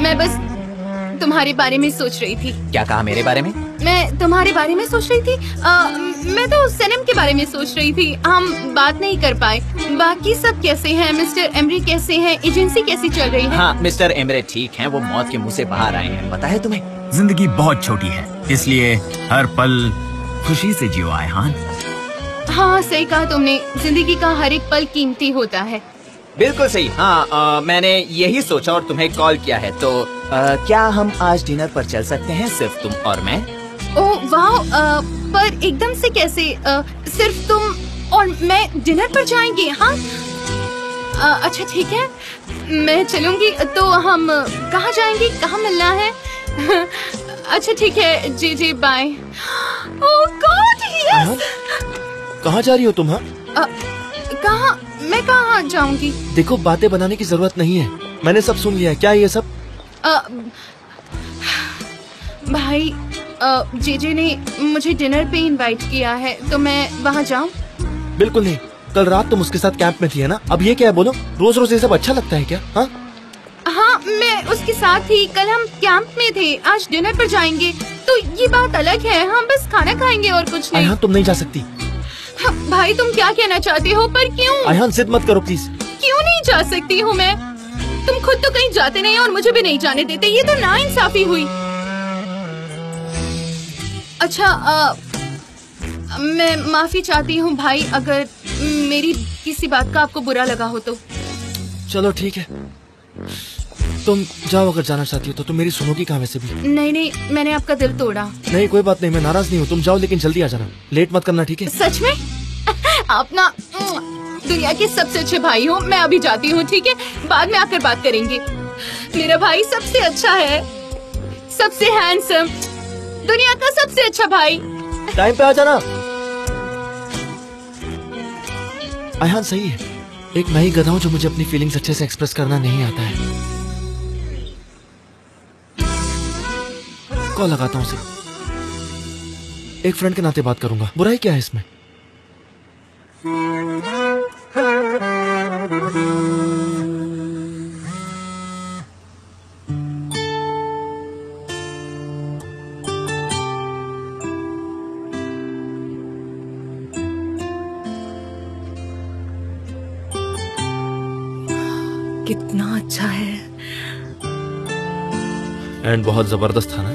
मैं बस तुम्हारे बारे में सोच रही थी। क्या कहा मेरे बारे में? मैं तुम्हारे बारे में सोच रही थी। मैं तो सनम के बारे में सोच रही थी। हम बात नहीं कर पाए। बाकी सब कैसे हैं? मिस्टर एमरी कैसे हैं? एजेंसी कैसी चल रही है? हाँ, मिस्टर एमरे ठीक हैं। वो मौत के मुंह से बाहर आए हैं। पता है तुम्हें? जिंदगी बहुत छोटी है, इसलिए हर पल खुशी से जियो आयहान। हाँ, सही कहा तुमने। जिंदगी का हर एक पल कीमती होता है। बिल्कुल सही। हाँ, मैंने यही सोचा और तुम्हें कॉल किया है। तो क्या हम आज डिनर पर चल सकते हैं, सिर्फ तुम और मैं? ओह वाह, पर एकदम से कैसे? सिर्फ तुम और मैं डिनर पर जाएंगे? हाँ, अच्छा ठीक है, मैं चलूंगी। तो हम कहाँ जाएंगे? कहाँ मिलना है? अच्छा ठीक है, जी बाय। ओह गॉड, यस। कहाँ जा रही हो तुम? हाँ, कहाँ? मैं कहाँ जाऊंगी? देखो, बातें बनाने की जरूरत नहीं है, मैंने सब सुन लिया है। क्या ये सब? भाई, जेजे ने मुझे डिनर पे इनवाइट किया है, तो मैं वहाँ जाऊँ? बिल्कुल नहीं। कल रात तुम उसके साथ कैंप में थी, है ना? अब ये क्या है? बोलो, रोज रोज ये सब अच्छा लगता है क्या? हाँ, मैं उसके साथ थी। कल हम कैंप में थे, आज डिनर पर जाएंगे, तो ये बात अलग है। हम बस खाना खाएंगे और कुछ नहीं। आयहान, तुम नहीं जा सकती। भाई, तुम क्या कहना चाहते हो? पर क्यों? आयहान, जिद मत करो प्लीज। क्यों नहीं जा सकती हूँ मैं? तुम खुद तो कहीं जाते नहीं और मुझे भी नहीं जाने देते। ये तो नाइंसाफी हुई। अच्छा, मैं माफी चाहती हूँ भाई, अगर मेरी किसी बात का आपको बुरा लगा हो तो। चलो ठीक है, तुम जाओ। अगर जाना चाहती हो तो तुम मेरी सुनोगी कहाँ वैसे भी? नहीं, मैंने आपका दिल तोड़ा। नहीं, कोई बात नहीं, मैं नाराज नहीं हूँ। तुम जाओ, लेकिन जल्दी आ जाना। लेट मत करना, ठीक है? सच में? आप ना दुनिया के सबसे अच्छे भाई हो। मैं अभी जाती हूँ, ठीक है? बाद में आकर बात करेंगे। मेरा भाई सबसे अच्छा है, सबसे हैंडसम, दुनिया का सबसे अच्छा भाई। टाइम पे आ जाना। आयहान सही है, एक मैं ही गधा हूँ जो मुझे अपनी फीलिंग्स अच्छे से एक्सप्रेस करना नहीं आता है। कॉल लगाता हूँ सिर्फ, एक फ्रेंड के नाते बात करूंगा। बुराई क्या है इसमें? कितना अच्छा है। एंड बहुत जबरदस्त था ना?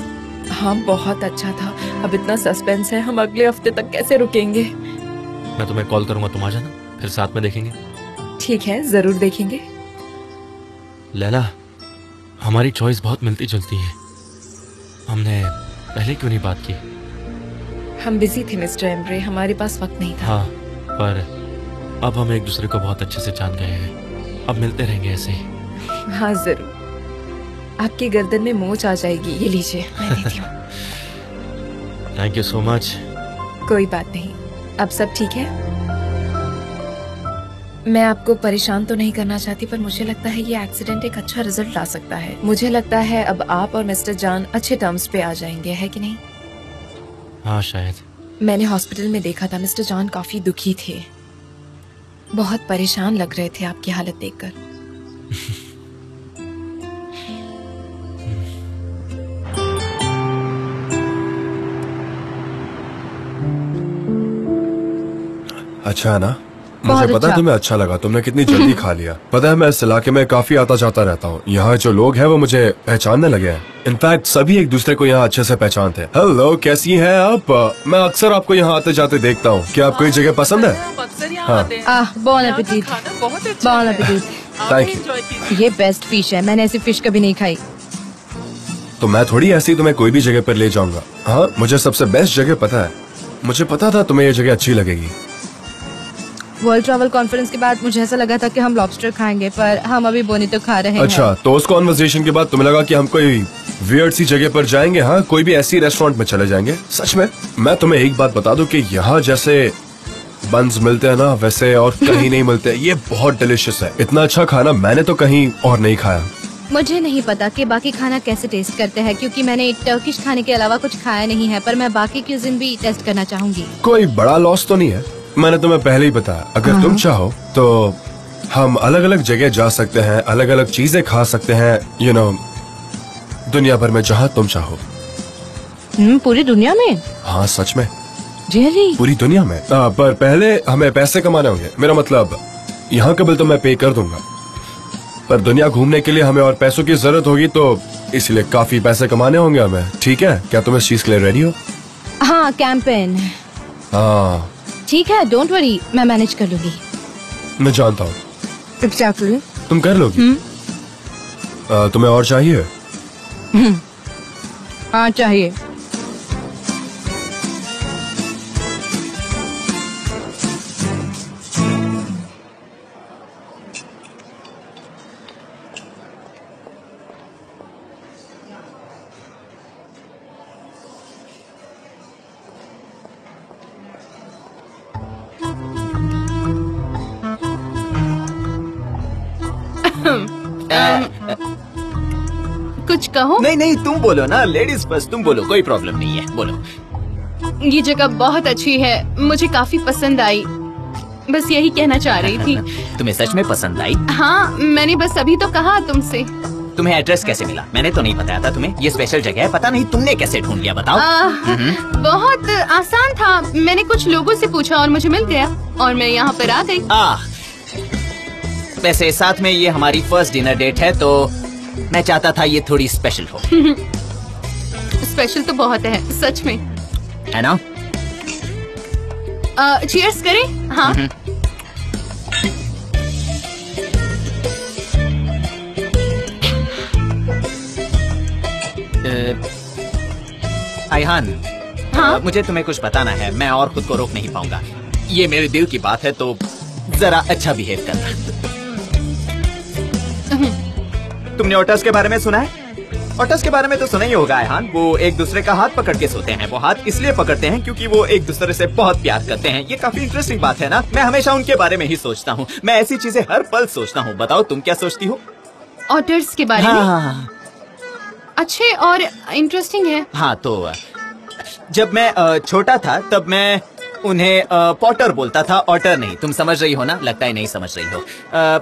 हाँ, बहुत अच्छा था। अब इतना सस्पेंस है, हम अगले हफ्ते तक कैसे रुकेंगे? मैं तुम्हें कॉल करूंगा, तुम आ जाना, फिर साथ में देखेंगे। ठीक है, जरूर देखेंगे। लैला, हमारी चॉइस बहुत मिलती जुलती है। हमने पहले क्यों नहीं बात की? हम बिजी थे मिस्टर एमरे, हमारे पास वक्त नहीं था। हाँ, पर अब हम एक दूसरे को बहुत अच्छे से जान गए हैं। अब मिलते रहेंगे ऐसे ही। हाँ जरूर। आपकी गर्दन में मोच आ जाएगी, ये लीजिए, मैं देती हूँ। Thank you so much. कोई बात नहीं, अब सब ठीक है। मैं आपको परेशान तो नहीं करना चाहती, पर मुझे लगता है ये एक्सीडेंट एक अच्छा रिजल्ट ला सकता है। मुझे लगता है अब आप और मिस्टर जान अच्छे टर्म्स पे आ जाएंगे, है कि नहीं? हाँ शायद। मैंने हॉस्पिटल में देखा था, मिस्टर जान काफी दुखी थे, बहुत परेशान लग रहे थे आपकी हालत देखकर। अच्छा है ना? मुझे पता है तुम्हें अच्छा लगा, तुमने कितनी जल्दी खा लिया। पता है मैं इस इलाके में काफी आता जाता रहता हूँ। यहाँ जो लोग हैं वो मुझे पहचानने लगे हैं। इनफैक्ट सभी एक दूसरे को यहाँ अच्छे से पहचानते हैं। हेलो, कैसी हैं आप? मैं अक्सर आपको यहाँ आते जाते देखता हूँ। क्या आपको ये जगह पसंद है? हाँ, bone appétit. Bone appétit. Thank you. ये बेस्ट फिश है, मैंने ऐसी फिश कभी नहीं खाई। तो मैं थोड़ी ऐसी तुम्हें कोई भी जगह पर ले जाऊंगा। हाँ, मुझे सबसे बेस्ट जगह पता है। मुझे पता था तुम्हें ये जगह अच्छी लगेगी। वर्ल्ड ट्रैवल कॉन्फ्रेंस के बाद मुझे ऐसा लगा था कि हम लॉबस्टर खाएंगे, पर हम अभी बोनी तो खा रहे हैं। अच्छा, तो उस कॉन्वर्सेशन के बाद तुम्हें लगा कि हम कोई वियर्ड सी जगह पर जाएंगे? हाँ, कोई भी ऐसी रेस्टोरेंट में चले जाएंगे। सच में मैं तुम्हें एक बात बता दूं कि यहाँ जैसे बन्स मिलते हैं ना, वैसे और कहीं नहीं मिलते। ये बहुत डिलिशियस है। इतना अच्छा खाना मैंने तो कहीं और नहीं खाया। मुझे नहीं पता कि बाकी खाना कैसे टेस्ट करते हैं, क्योंकि मैंने टर्किश खाने के अलावा कुछ खाया नहीं है, पर मैं बाकी क्यूजिन भी टेस्ट करना चाहूंगी। कोई बड़ा लॉस तो नहीं है, मैंने तुम्हें पहले ही बताया। अगर तुम चाहो तो हम अलग अलग जगह जा सकते हैं, अलग अलग चीजें खा सकते हैं। दुनिया भर में जहाँ तुम चाहो। पूरी दुनिया में? हाँ सच में। रियली? पूरी दुनिया में। पर पहले हमें पैसे कमाने होंगे। मेरा मतलब यहाँ का बिल तो मैं पे कर दूंगा, पर दुनिया घूमने के लिए हमें और पैसों की जरूरत होगी, तो इसलिए काफी पैसे कमाने होंगे हमें। ठीक है, क्या तुम इस चीज के लिए रेडी हो? हाँ, कैंपेन। हाँ ठीक है, डोंट वरी, मैं मैनेज कर लूंगी। मैं जानता हूँ। एग्जैक्टली। तुम कर लोगी। तुम्हें और चाहिए? हाँ चाहिए। कुछ कहो? नहीं नहीं, तुम बोलो ना, लेडीज फर्स्ट, तुम बोलो, कोई प्रॉब्लम नहीं है, बोलो। ये जगह बहुत अच्छी है, मुझे काफी पसंद आई, बस यही कहना चाह रही थी। तुम्हें सच में पसंद आई? हाँ, मैंने बस अभी तो कहा तुमसे। तुम्हें एड्रेस कैसे मिला? मैंने तो नहीं बताया था तुम्हें, ये स्पेशल जगह है, पता नहीं तुमने कैसे ढूंढ लिया, बताओ। बहुत आसान था, मैंने कुछ लोगों से पूछा और मुझे मिल गया और मैं यहाँ पर आ गई। वैसे साथ में ये हमारी फर्स्ट डिनर डेट है, तो मैं चाहता था ये थोड़ी स्पेशल हो। स्पेशल तो बहुत है, सच में, है ना? चीयर्स करें? हाँ। आयहान, हाँ? मुझे तुम्हें कुछ बताना है, मैं और खुद को रोक नहीं पाऊंगा। ये मेरे दिल की बात है, तो जरा अच्छा बिहेव करना। तुमने ओटर्स के बारे में सुना है? ओटर्स के बारे में तो सुना ही होगा आयहान, वो एक दूसरे का हाथ पकड़ के सोते हैं। वो हाथ इसलिए पकड़ते हैं क्योंकि वो एक दूसरे से बहुत प्यार करते हैं। ये काफी इंटरेस्टिंग बात है ना? मैं हमेशा उनके बारे में ही सोचता हूँ, मैं ऐसी चीजें हर पल सोचता हूँ। बताओ तुम क्या सोचती हो? ऑटर्स के बारे में? अच्छे और इंटरेस्टिंग है। हाँ, तो जब मैं छोटा था तब मैं उन्हें पॉटर बोलता था, ऑटर नहीं। तुम समझ रही हो ना? लगता है नहीं समझ रही हो।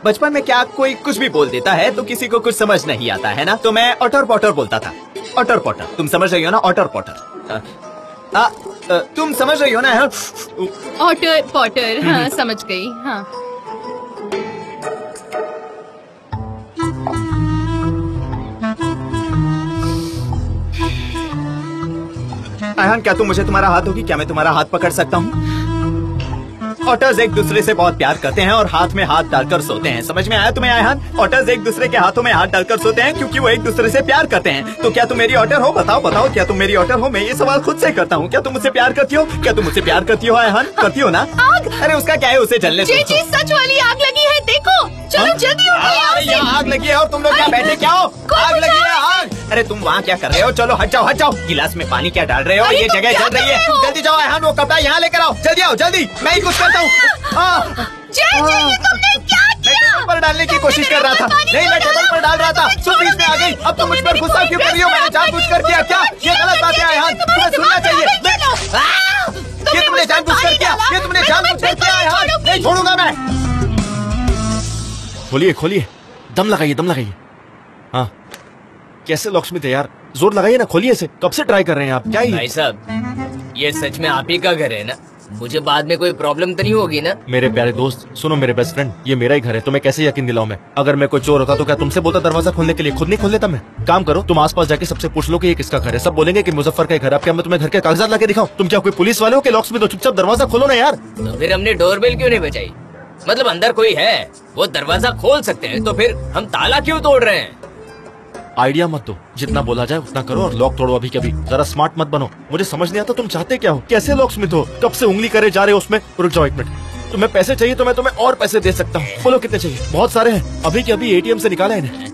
बचपन में क्या कोई कुछ भी बोल देता है तो किसी को कुछ समझ नहीं आता है ना, तो मैं ऑटर पॉटर बोलता था। ऑटर पॉटर, तुम समझ रही हो ना? ऑटर पॉटर। तुम समझ रही हो ना? ऑटर पॉटर, हाँ समझ गई। हाँ, आयहान, क्या तुम मुझे तुम्हारा हाथ दोगी? क्या मैं तुम्हारा हाथ पकड़ सकता हूँ? ऑटर्स एक दूसरे से बहुत प्यार करते हैं और हाथ में हाथ डालकर सोते हैं। समझ में आया तुम्हें आयहान? ऑटर्स एक दूसरे के हाथों में हाथ डालकर सोते हैं क्योंकि वो एक दूसरे से प्यार करते हैं। तो क्या तुम मेरी ऑटर हो? बताओ बताओ, क्या तुम मेरी ऑटर हो? मैं ये सवाल खुद से करता हूँ। क्या तुम मुझसे प्यार करती हो? क्या तुम मुझसे प्यार करती हो आयहान? करती हो ना? आग! अरे उसका क्या है, उसे जलने दो। जी सच वाली आग लगी है, देखो। चलो जल्दी उठो यहाँ आग लगी है और तुम लोग क्या बैठे क्या हो? आग लगी है, आग! अरे तुम वहाँ क्या कर रहे हो? चलो हट जाओ, हट जाओ। गिलास में पानी क्या डाल रहे हो? ये जगह जल रही है। जल्दी जाओ आयहान, वो कपड़ा यहाँ लेकर आओ। जल्दी आओ, जल्दी। मैं ही कुछ करता हूँ। तुमने क्या किया? मैं टेबल पर डालने की कोशिश कर रहा था। नहीं, मैं टेबल पर डाल रहा था। तुम बीच में आ गई। अब तुम मुझ पर गुस्सा क्यों कर रही हो? मैंने जानबूझ कर किया क्या? ये गलत बात है आयहान, तुम्हें सुनना चाहिए। ये तुमने जानबूझ कर किया। ये तुमने जानबूझ कर किया आयहान। नहीं छोड़ूंगा मैं। खोलिए खोलिए, दम लगाइए, दम लगाइए। हाँ, कैसे लॉकस्मिथ है यार, जोर लगाइए ना, खोलिए इसे। कब से ट्राई कर रहे हैं आप? क्या ही भाई साहब, ये सच में आप ही का घर है ना? मुझे बाद में कोई प्रॉब्लम तो नहीं होगी ना? मेरे प्यारे दोस्त सुनो, मेरे बेस्ट फ्रेंड, ये मेरा ही घर है, तुम्हें कैसे यकीन दिलाऊं मैं? अगर मैं कोई चोर होता तो क्या तुमसे बोलता दरवाजा खोलने के लिए? खुद नहीं खोल लेता मैं? काम करो, तुम आसपास जाके सबसे पूछ लो कि ये किसका घर है। सब बोलेंगे कि मुजफ्फर का घर है। अब क्या मैं तुम्हें घर के कागजात लाके दिखाऊं? तुम क्या कोई पुलिस वाले हो कि लॉक्स में? तो चुपचाप दरवाजा खोलो ना यार। तो फिर हमने डोरबेल क्यों नहीं बजाई? मतलब अंदर कोई है, वो दरवाजा खोल सकते हैं, तो फिर हम ताला क्यों तोड़ रहे हैं? आइडिया मत दो, जितना बोला जाए उतना करो और लॉक तोड़ो अभी कभी। जरा स्मार्ट मत बनो। मुझे समझ नहीं आता तुम चाहते क्या हो? कैसे लॉकस्मिथ हो? कब से उंगली करे जा रहे हो उसमें? रुक जाओ एक मिनट। तुम्हें पैसे चाहिए तो मैं तुम्हें और पैसे दे सकता हूँ। बोलो कितने चाहिए? बहुत सारे हैं, अभी के अभी एटीएम से निकाला है इन्हें।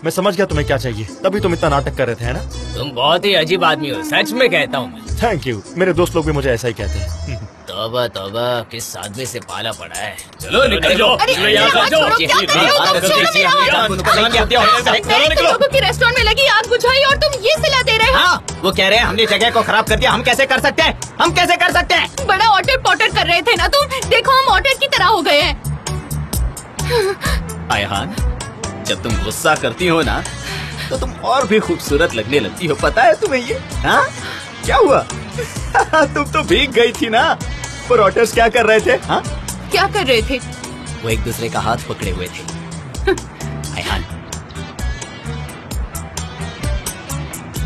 मैं समझ गया तुम्हें क्या चाहिए, तभी तुम इतना नाटक कर रहे थे, है ना? तुम बहुत ही अजीब आदमी हो, सच में कहता हूँ मैं। थैंक यू, मेरे दोस्त लोग भी मुझे ऐसा ही कहते हैं। तौबा तौबा, किस आदमी से पाला पड़ा है। चलो निकल जाओ। लोगों की रेस्टोरेंट में लगी आग बुझाई और तुम ये सिला दे रहे हो? हाँ, वो कह रहे हैं हमने जगह को खराब कर दिया। हम कैसे कर सकते हैं? हम कैसे कर सकते हैं? बड़ा ऑटर पॉटर कर रहे थे ना तुम, देखो हम ऑटर की तरह हो गए हैं। आयहान, जब तुम गुस्सा करती हो ना तो तुम और भी खूबसूरत लगने लगती हो। पता है तुम्हें ये? हाँ, क्या हुआ? तुम तो भीग गई थी ना। वो रॉटर्स क्या कर रहे थे? हाँ, क्या कर रहे थे? वो एक दूसरे का हाथ पकड़े हुए थे। आयहान,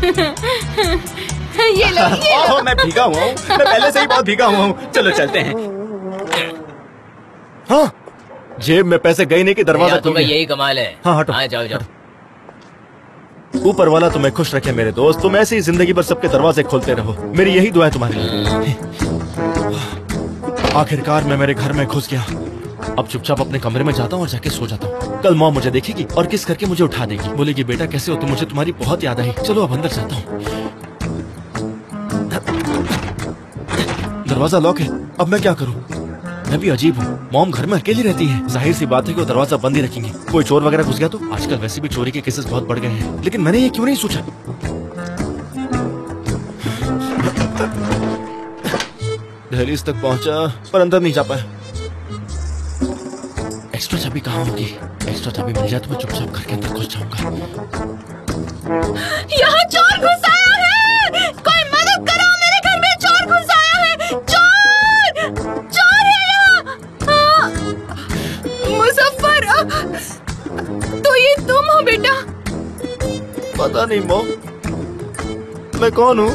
ये लो, ये लो। ओह, मैं भीगा हुआ हूँ। मैं पहले से ही बहुत भीगा हुआ हूँ। चलो चलते हैं। हाँ, जेब में पैसे गए नहीं कि दरवाजा खुल तुम्हें गया। यही कमाल है। हाँ, हटो। हाँ, जाओ जाओ। ऊपर वाला तुम्हें खुश रखे मेरे दोस्त। तुम ऐसे ही जिंदगी भर सबके दरवाजे खोलते रहो। मेरी यही दुआ है तुम्हारे लिए। आखिरकार मैं मेरे घर में घुस गया। अब चुपचाप अपने कमरे में जाता हूँ और जाके सो जाता हूँ। कल मॉम मुझे देखेगी और किस करके मुझे उठा देगी। बोलेगी बेटा कैसे हो तुम, मुझे तुम्हारी बहुत याद आई। चलो अब अंदर जाता हूँ। दरवाजा लॉक है। अब मैं क्या करूँ? मैं भी अजीब हूँ। मॉम घर में अकेली रहती है। जाहिर सी बात है कि वो दरवाजा बंद ही रखेंगे। कोई चोर वगैरह घुस गया तो? आजकल वैसे भी चोरी के केसेस बहुत बढ़ गए हैं, लेकिन मैंने ये क्यों नहीं सोचा? दहलीज तक पहुंचा पर अंदर नहीं जा पाया। एक्स्ट्रा चाबी कहाँ होगी? एक्स्ट्रा चाबी मिल जाए तो मैं चुपचाप घर के अंदर घुस जाऊंगा। यहाँ चोर घुस आया है। कोई मदद करो, मेरे घर में चोर घुस आया है। चोर, चोर है यहाँ। मुजफ्फर, तो ये तुम हो बेटा? पता नहीं मॉम, मैं कौन हूँ?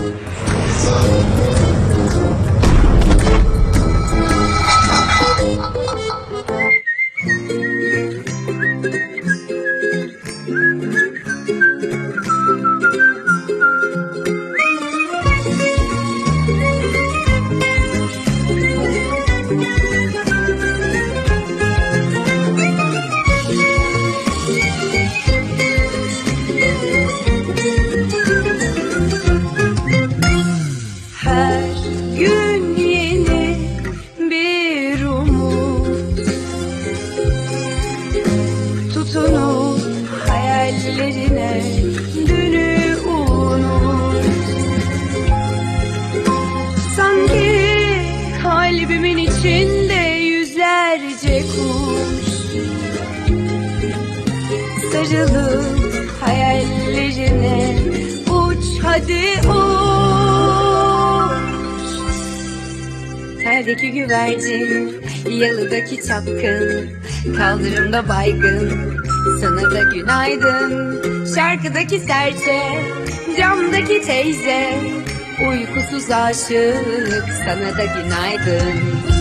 Kalbimin içinde yüzlerce kuş sarılıp hayallerine uç hadi uç. Perdeki güvercin, yalıdaki çapkın, kaldırımda baygın, sana da günaydın. Şarkıdaki serçe, camdaki teyze, uykusuz aşık, sana da günaydın.